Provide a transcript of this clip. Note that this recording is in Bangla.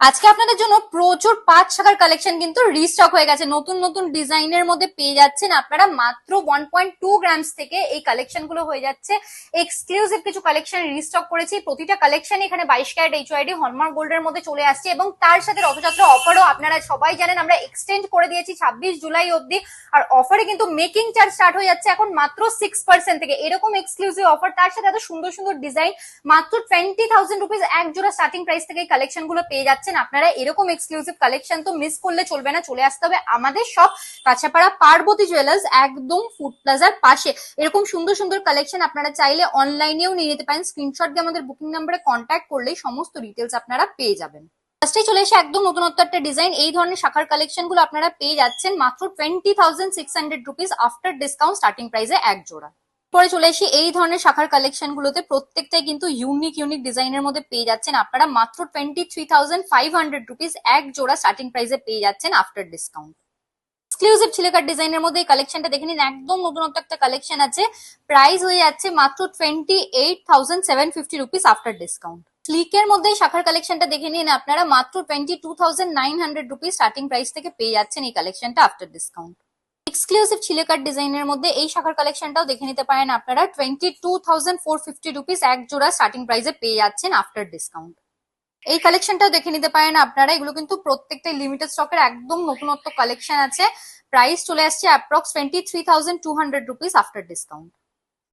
আজকে আপনাদের জন্য প্রচুর পাঁচ শাখার কালেকশন কিন্তু রিস্টক হয়ে গেছে। নতুন নতুন ডিজাইনের মধ্যে পেয়ে যাচ্ছেন আপনারা মাত্র 1.2 গ্রামস থেকে। এই কালেকশন গুলো হয়ে যাচ্ছে এক্সক্লুসিভ কিছু কালেকশন রিস্টক করেছি। প্রতিটা কালেকশন এখানে 22 ক্যারেট এইচওআইডি হলমার্ক গোল্ডের মধ্যে চলে আসছে এবং তার সাথে রথযাত্রা অফারও আপনারা সবাই জানেন আমরা এক্সটেন্ড করে দিয়েছি 26 জুলাই অবধি। আর অফারে কিন্তু মেকিং চার্জ স্টার্ট হয়ে যাচ্ছে এখন মাত্র 6% থেকে। এরকম এক্সক্লুসিভ অফার, তার সাথে এত সুন্দর সুন্দর ডিজাইন, মাত্র 20,000 রুপিস এক জোড়া স্টার্টিং প্রাইস থেকে এই কালেকশন গুলো পেয়ে যাচ্ছেন আপনারা। এরকম এক্সক্লুসিভ কালেকশন তো মিস করলে চলবে না, চলে আসতে হবে আমাদের সব কাছাপাড়া পার্বতী জুয়েলার্স একদম ফুড প্লাজার পাশে। এরকম সুন্দর সুন্দর কালেকশন আপনারা চাইলে অনলাইনেও নিয়ে নিতে পারেন। স্ক্রিনশট দিয়ে আমাদের বুকিং নাম্বারে কন্ট্যাক্ট করলেই সমস্ত ডিটেলস আপনারা পেয়ে যাবেন। ফার্স্টে চলে এসে একদম নতুনত্ব একটা ডিজাইন। এই ধরনের শাখার কালেকশন গুলো আপনারা পেয়ে যাচ্ছেন মাত্র 20,600 রুপিস আফটার ডিসকাউন্ট স্টার্টিং প্রাইসে এক জোড়া। পরে চলে আসি এই ধরনের শাখার কালেকশন গুলোতে, প্রত্যেকটাই কিন্তু ইউনিক ইউনিক ডিজাইনের মধ্যে পেয়ে যাচ্ছেন আপনারা মাত্র 23,500 রুপিস এক জোড়া স্টার্টিং প্রাইসে পেয়ে যাচ্ছেন আফটার ডিসকাউন্ট। এক্সক্লুসিভ ছিলেকার ডিজাইনের মধ্যে এই কালেকশনটা দেখে নিন, একদম নতুনত্ব একটা কালেকশন আছে। প্রাইস হয়ে যাচ্ছে মাত্র 28,750 রুপিস আফটার ডিসকাউন্ট। স্লিকের মধ্যে শাখার কালেকশনটা দেখে নিন আপনারা মাত্র 22,900 রুপিস স্টার্টিং প্রাইস থেকে পেয়ে যাচ্ছেন এই কালেকশনটা আফটার ডিসকাউন্ট। এক্সক্লুসিভ ছিলেকার ডিজাইনের মধ্যে এই শাখার কালেকশনটাও দেখে নিতে পারেন আপনারা 22,450 রুপিস এক জোড়া স্টার্টিং প্রাইসে পেয়ে যাচ্ছেন আফটার ডিসকাউন্ট। এই কালেকশনটাও দেখে নিতে পারেন আপনারা, এগুলো কিন্তু প্রত্যেকটাই লিমিটেড স্টকের একদম নতুনত্ব কালেকশন আছে। প্রাইস চলে আসছে অ্যাপ্রক্স 23,200 রুপিস আফটার ডিসকাউন্ট।